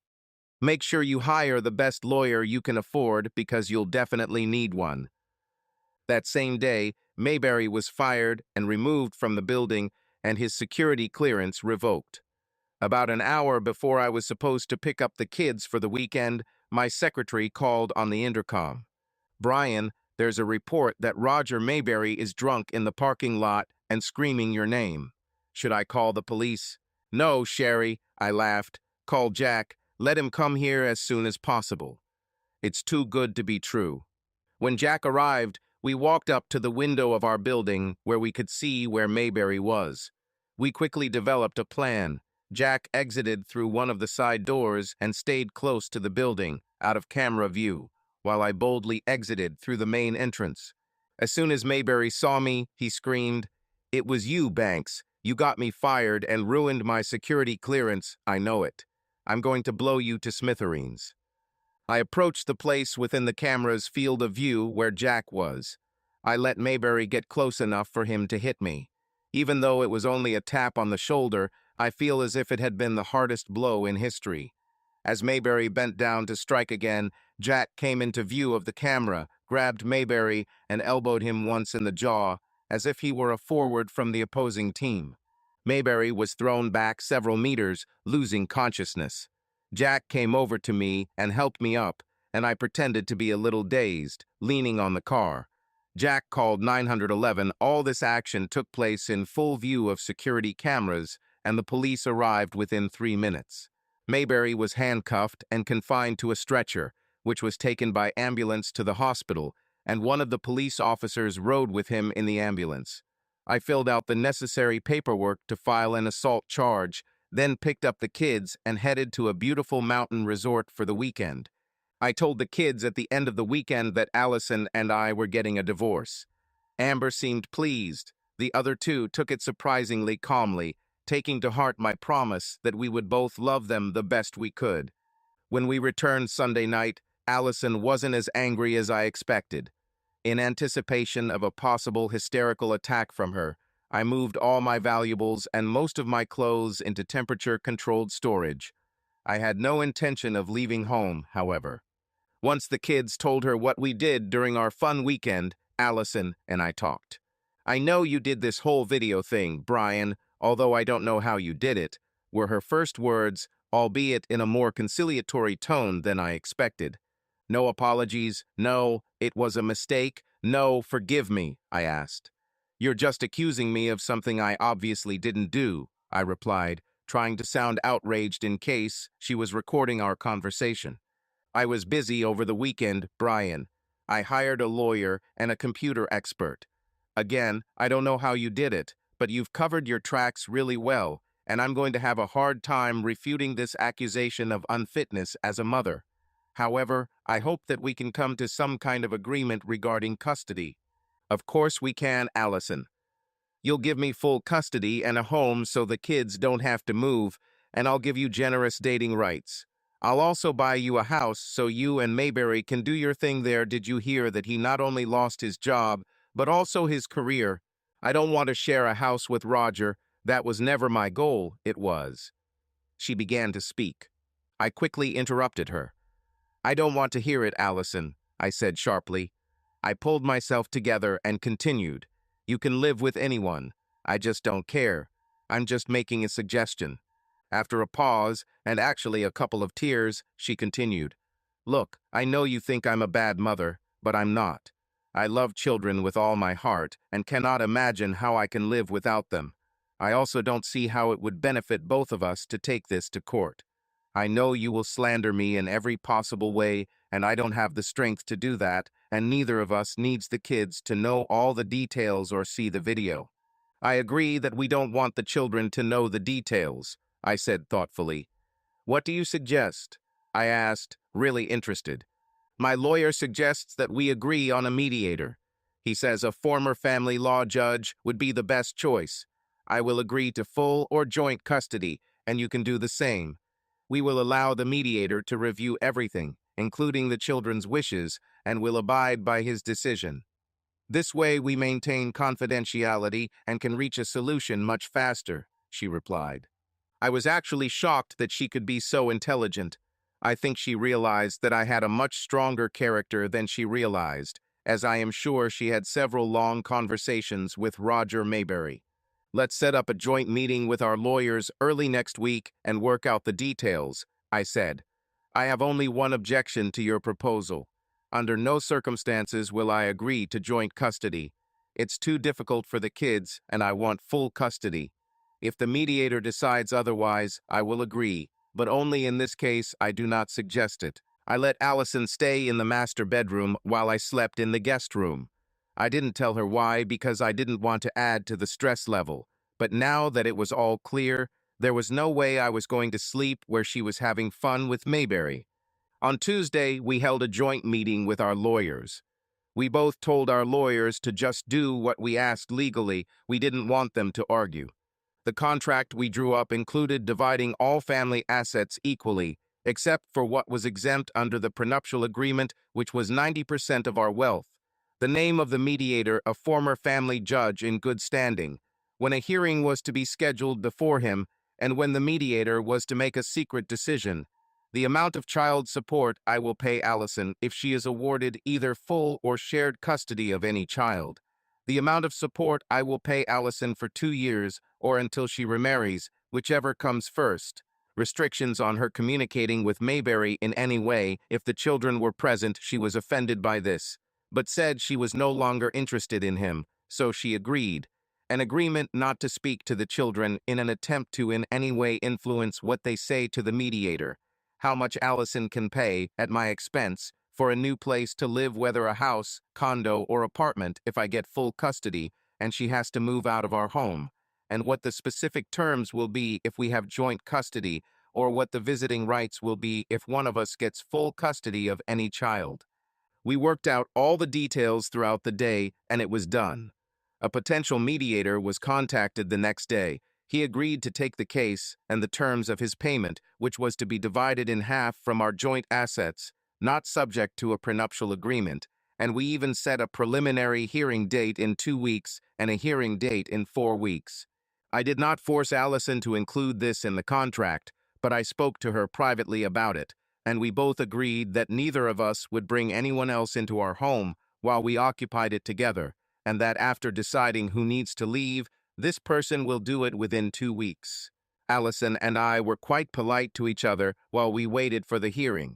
Make sure you hire the best lawyer you can afford because you'll definitely need one. That same day, Mayberry was fired and removed from the building and his security clearance revoked. About an hour before I was supposed to pick up the kids for the weekend, my secretary called on the intercom. Brian, there's a report that Roger Mayberry is drunk in the parking lot and screaming your name. Should I call the police? No, Sherry, I laughed. Call Jack. Let him come here as soon as possible. It's too good to be true. When Jack arrived, we walked up to the window of our building where we could see where Mayberry was. We quickly developed a plan. Jack exited through one of the side doors and stayed close to the building, out of camera view. while I boldly exited through the main entrance. As soon as Mayberry saw me, he screamed, "It was you, Banks. You got me fired and ruined my security clearance. I know it. I'm going to blow you to smithereens." I approached the place within the camera's field of view where Jack was. I let Mayberry get close enough for him to hit me. Even though it was only a tap on the shoulder, I feel as if it had been the hardest blow in history. As Mayberry bent down to strike again, Jack came into view of the camera, grabbed Mayberry, and elbowed him once in the jaw, as if he were a forward from the opposing team. Mayberry was thrown back several meters, losing consciousness. Jack came over to me and helped me up, and I pretended to be a little dazed, leaning on the car. Jack called 911. All this action took place in full view of security cameras, and the police arrived within 3 minutes. Mayberry was handcuffed and confined to a stretcher, which was taken by ambulance to the hospital, and one of the police officers rode with him in the ambulance. I filled out the necessary paperwork to file an assault charge, then picked up the kids and headed to a beautiful mountain resort for the weekend. I told the kids at the end of the weekend that Allison and I were getting a divorce. Amber seemed pleased. The other two took it surprisingly calmly, taking to heart my promise that we would both love them the best we could. When we returned Sunday night, Allison wasn't as angry as I expected. In anticipation of a possible hysterical attack from her, I moved all my valuables and most of my clothes into temperature-controlled storage. I had no intention of leaving home, however. Once the kids told her what we did during our fun weekend, Allison and I talked. "I know you did this whole video thing, Brian, although I don't know how you did it," were her first words, albeit in a more conciliatory tone than I expected. "No apologies, no, it was a mistake, no, forgive me," I asked. "You're just accusing me of something I obviously didn't do," I replied, trying to sound outraged in case she was recording our conversation. "I was busy over the weekend, Brian. I hired a lawyer and a computer expert. Again, I don't know how you did it, but you've covered your tracks really well, and I'm going to have a hard time refuting this accusation of unfitness as a mother. However, I hope that we can come to some kind of agreement regarding custody." "Of course we can, Allison. You'll give me full custody and a home so the kids don't have to move, and I'll give you generous dating rights. I'll also buy you a house so you and Mayberry can do your thing there." Did you hear that he not only lost his job, but also his career? I don't want to share a house with Roger. That was never my goal, it was. She began to speak. I quickly interrupted her. "I don't want to hear it, Allison," I said sharply. I pulled myself together and continued. "You can live with anyone. I just don't care. I'm just making a suggestion." After a pause, and actually a couple of tears, she continued. "Look, I know you think I'm a bad mother, but I'm not. I love children with all my heart and cannot imagine how I can live without them. I also don't see how it would benefit both of us to take this to court. I know you will slander me in every possible way, and I don't have the strength to do that, and neither of us needs the kids to know all the details or see the video. I agree that we don't want the children to know the details," I said thoughtfully. "What do you suggest?" I asked, really interested. "My lawyer suggests that we agree on a mediator. He says a former family law judge would be the best choice. I will agree to full or joint custody, and you can do the same. We will allow the mediator to review everything, including the children's wishes, and will abide by his decision. This way we maintain confidentiality and can reach a solution much faster," she replied. I was actually shocked that she could be so intelligent. I think she realized that I had a much stronger character than she realized, as I am sure she had several long conversations with Roger Mayberry. "Let's set up a joint meeting with our lawyers early next week and work out the details," I said. "I have only one objection to your proposal. Under no circumstances will I agree to joint custody. It's too difficult for the kids, and I want full custody. If the mediator decides otherwise, I will agree, but only in this case I do not suggest it." I let Allison stay in the master bedroom while I slept in the guest room. I didn't tell her why because I didn't want to add to the stress level, but now that it was all clear, there was no way I was going to sleep where she was having fun with Mayberry. On Tuesday, we held a joint meeting with our lawyers. We both told our lawyers to just do what we asked legally. We didn't want them to argue. The contract we drew up included dividing all family assets equally, except for what was exempt under the prenuptial agreement, which was 90% of our wealth. The name of the mediator, a former family judge in good standing, when a hearing was to be scheduled before him, and when the mediator was to make a secret decision. The amount of child support I will pay Allison if she is awarded either full or shared custody of any child. The amount of support I will pay Allison for 2 years or until she remarries, whichever comes first. Restrictions on her communicating with Mayberry in any way. If the children were present, she was offended by this, but said she was no longer interested in him, so she agreed. An agreement not to speak to the children in an attempt to in any way influence what they say to the mediator. How much Allison can pay, at my expense, for a new place to live, whether a house, condo, or apartment, if I get full custody and she has to move out of our home, and what the specific terms will be if we have joint custody, or what the visiting rights will be if one of us gets full custody of any child. We worked out all the details throughout the day, and it was done. A potential mediator was contacted the next day. He agreed to take the case and the terms of his payment, which was to be divided in half from our joint assets, not subject to a prenuptial agreement, and we even set a preliminary hearing date in 2 weeks and a hearing date in 4 weeks. I did not force Allison to include this in the contract, but I spoke to her privately about it, and we both agreed that neither of us would bring anyone else into our home while we occupied it together, and that after deciding who needs to leave, this person will do it within 2 weeks. Allison and I were quite polite to each other while we waited for the hearing.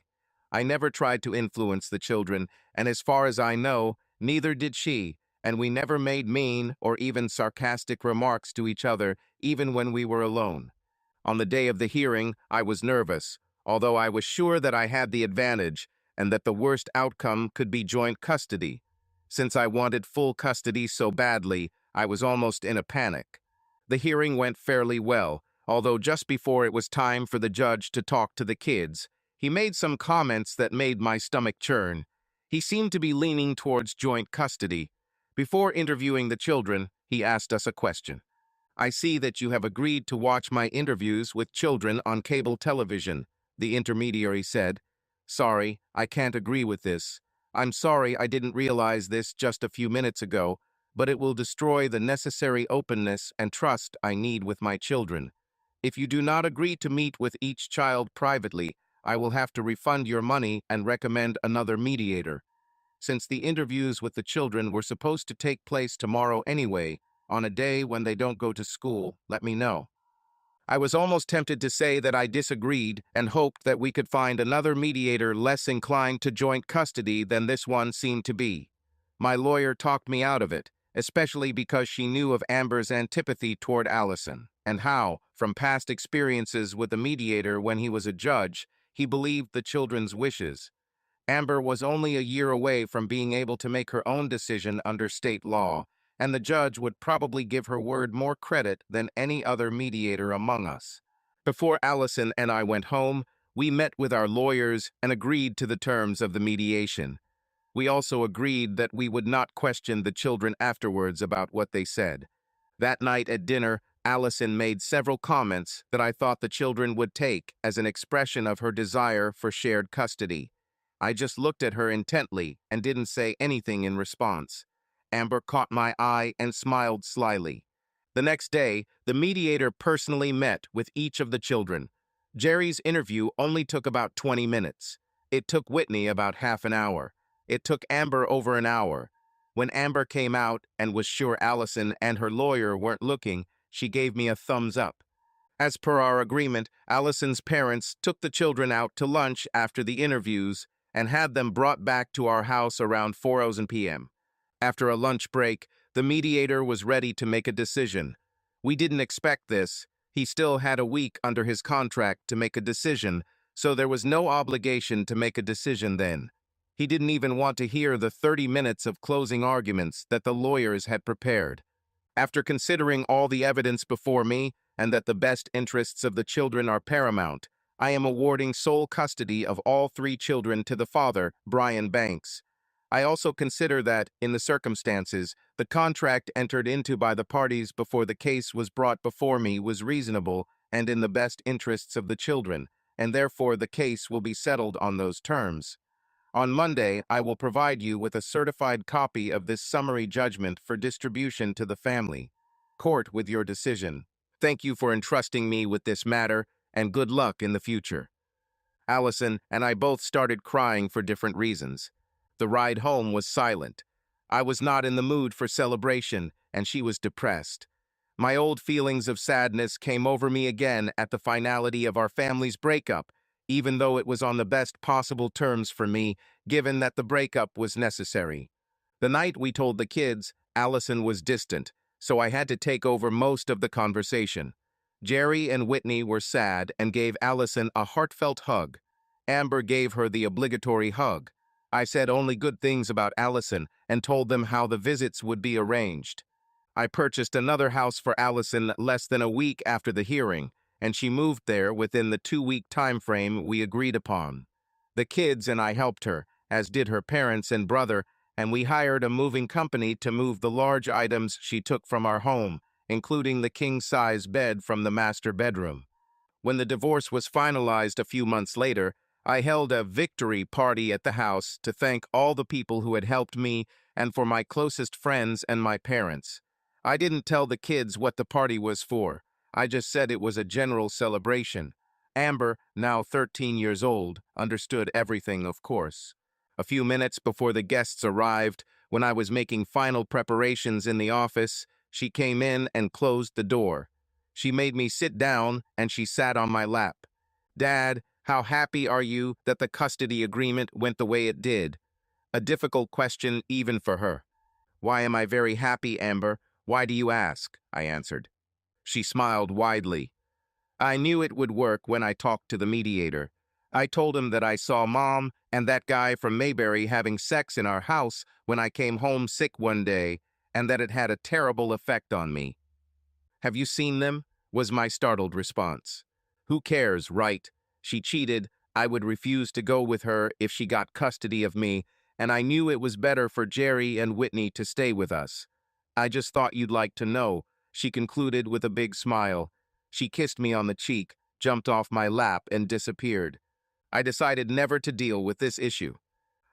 I never tried to influence the children, and as far as I know, neither did she, and we never made mean or even sarcastic remarks to each other, even when we were alone. On the day of the hearing, I was nervous, although I was sure that I had the advantage and that the worst outcome could be joint custody. Since I wanted full custody so badly, I was almost in a panic. The hearing went fairly well, although just before it was time for the judge to talk to the kids, he made some comments that made my stomach churn. He seemed to be leaning towards joint custody. Before interviewing the children, he asked us a question. I see that you have agreed to watch my interviews with children on cable television, the intermediary said. Sorry, I can't agree with this. I'm sorry I didn't realize this just a few minutes ago, but it will destroy the necessary openness and trust I need with my children. If you do not agree to meet with each child privately, I will have to refund your money and recommend another mediator. Since the interviews with the children were supposed to take place tomorrow anyway, on a day when they don't go to school, let me know. I was almost tempted to say that I disagreed and hoped that we could find another mediator less inclined to joint custody than this one seemed to be. My lawyer talked me out of it, especially because she knew of Amber's antipathy toward Allison, and how, from past experiences with the mediator when he was a judge, he believed the children's wishes. Amber was only a year away from being able to make her own decision under state law, and the judge would probably give her word more credit than any other mediator among us. Before Allison and I went home, we met with our lawyers and agreed to the terms of the mediation. We also agreed that we would not question the children afterwards about what they said. That night at dinner, Allison made several comments that I thought the children would take as an expression of her desire for shared custody. I just looked at her intently and didn't say anything in response. Amber caught my eye and smiled slyly. The next day, the mediator personally met with each of the children. Jerry's interview only took about 20 minutes. It took Whitney about half an hour. It took Amber over an hour. When Amber came out and was sure Allison and her lawyer weren't looking, she gave me a thumbs up. As per our agreement, Allison's parents took the children out to lunch after the interviews and had them brought back to our house around 4:00 p.m. After a lunch break, the mediator was ready to make a decision. We didn't expect this. He still had a week under his contract to make a decision, so there was no obligation to make a decision then. He didn't even want to hear the 30 minutes of closing arguments that the lawyers had prepared. After considering all the evidence before me and that the best interests of the children are paramount, I am awarding sole custody of all 3 children to the father, Brian Banks. I also consider that, in the circumstances, the contract entered into by the parties before the case was brought before me was reasonable and in the best interests of the children, and therefore the case will be settled on those terms. On Monday, I will provide you with a certified copy of this summary judgment for distribution to the family. Court with your decision. Thank you for entrusting me with this matter, and good luck in the future. Allison and I both started crying for different reasons. The ride home was silent. I was not in the mood for celebration, and she was depressed. My old feelings of sadness came over me again at the finality of our family's breakup, even though it was on the best possible terms for me, given that the breakup was necessary. The night we told the kids, Allison was distant, so I had to take over most of the conversation. Jerry and Whitney were sad and gave Allison a heartfelt hug. Amber gave her the obligatory hug. I said only good things about Allison and told them how the visits would be arranged. I purchased another house for Allison less than a week after the hearing, and she moved there within the 2-week time frame we agreed upon. The kids and I helped her, as did her parents and brother, and we hired a moving company to move the large items she took from our home, including the king-size bed from the master bedroom. When the divorce was finalized a few months later, I held a victory party at the house to thank all the people who had helped me and for my closest friends and my parents. I didn't tell the kids what the party was for. I just said it was a general celebration. Amber, now 13 years old, understood everything, of course. A few minutes before the guests arrived, when I was making final preparations in the office, she came in and closed the door. She made me sit down, and she sat on my lap. "Dad, how happy are you that the custody agreement went the way it did?" A difficult question even for her. "Why am I very happy, Amber? Why do you ask?" I answered. She smiled widely. "I knew it would work when I talked to the mediator. I told him that I saw Mom and that guy from Mayberry having sex in our house when I came home sick one day, and that it had a terrible effect on me." "Have you seen them?" was my startled response. "Who cares, right? She cheated. I would refuse to go with her if she got custody of me, and I knew it was better for Jerry and Whitney to stay with us. I just thought you'd like to know," she concluded with a big smile. She kissed me on the cheek, jumped off my lap, and disappeared. I decided never to deal with this issue.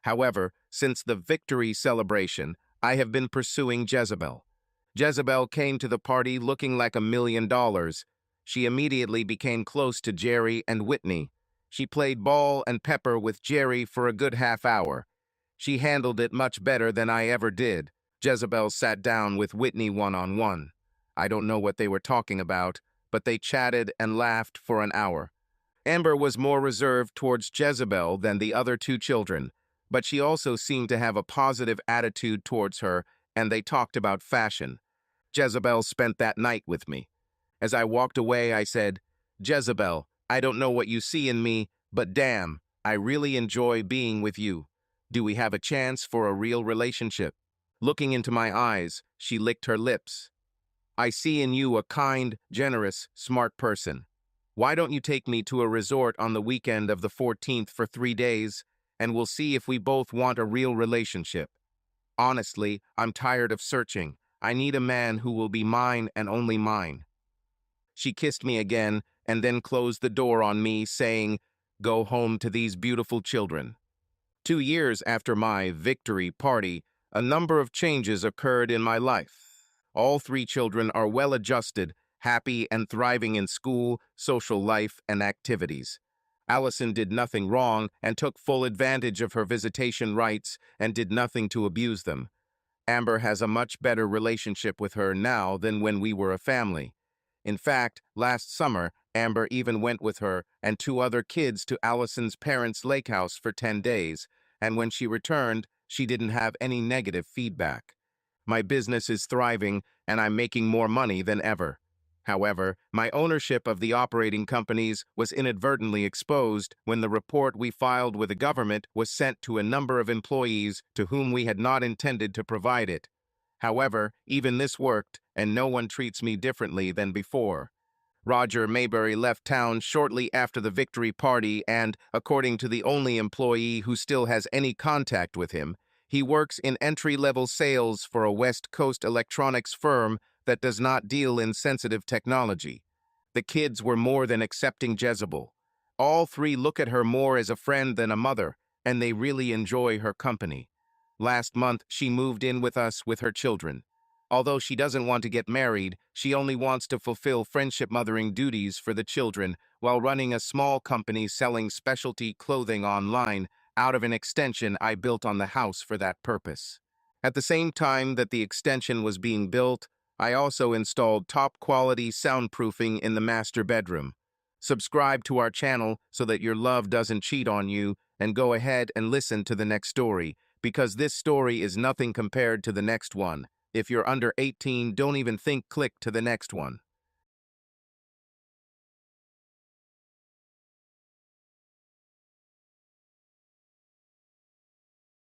However, since the victory celebration, I have been pursuing Jezebel. Jezebel came to the party looking like $1,000,000. She immediately became close to Jerry and Whitney. She played ball and pepper with Jerry for a good half hour. She handled it much better than I ever did. Jezebel sat down with Whitney one-on-one. I don't know what they were talking about, but they chatted and laughed for an hour. Amber was more reserved towards Jezebel than the other 2 children, but she also seemed to have a positive attitude towards her, and they talked about fashion. Jezebel spent that night with me. As I walked away, I said, "Jezebel, I don't know what you see in me, but damn, I really enjoy being with you. Do we have a chance for a real relationship?" Looking into my eyes, she licked her lips. "I see in you a kind, generous, smart person. Why don't you take me to a resort on the weekend of the 14th for 3 days, and we'll see if we both want a real relationship. Honestly, I'm tired of searching. I need a man who will be mine and only mine." She kissed me again and then closed the door on me, saying, "Go home to these beautiful children." 2 years after my victory party, a number of changes occurred in my life. All 3 children are well adjusted, happy, and thriving in school, social life, and activities. Allison did nothing wrong and took full advantage of her visitation rights and did nothing to abuse them. Amber has a much better relationship with her now than when we were a family. In fact, last summer, Amber even went with her and 2 other kids to Allison's parents' lake house for 10 days, and when she returned, she didn't have any negative feedback. My business is thriving, and I'm making more money than ever. However, my ownership of the operating companies was inadvertently exposed when the report we filed with the government was sent to a number of employees to whom we had not intended to provide it. However, even this worked, and no one treats me differently than before. Roger Maybury left town shortly after the victory party and, according to the only employee who still has any contact with him, he works in entry-level sales for a West Coast electronics firm that does not deal in sensitive technology. The kids were more than accepting Jezebel. All three look at her more as a friend than a mother, and they really enjoy her company. Last month, she moved in with us with her children. Although she doesn't want to get married, she only wants to fulfill friendship mothering duties for the children while running a small company selling specialty clothing online out of an extension I built on the house for that purpose. At the same time that the extension was being built, I also installed top-quality soundproofing in the master bedroom. Subscribe to our channel so that your love doesn't cheat on you, and go ahead and listen to the next story, because this story is nothing compared to the next one. If you're under 18, don't even think click to the next one.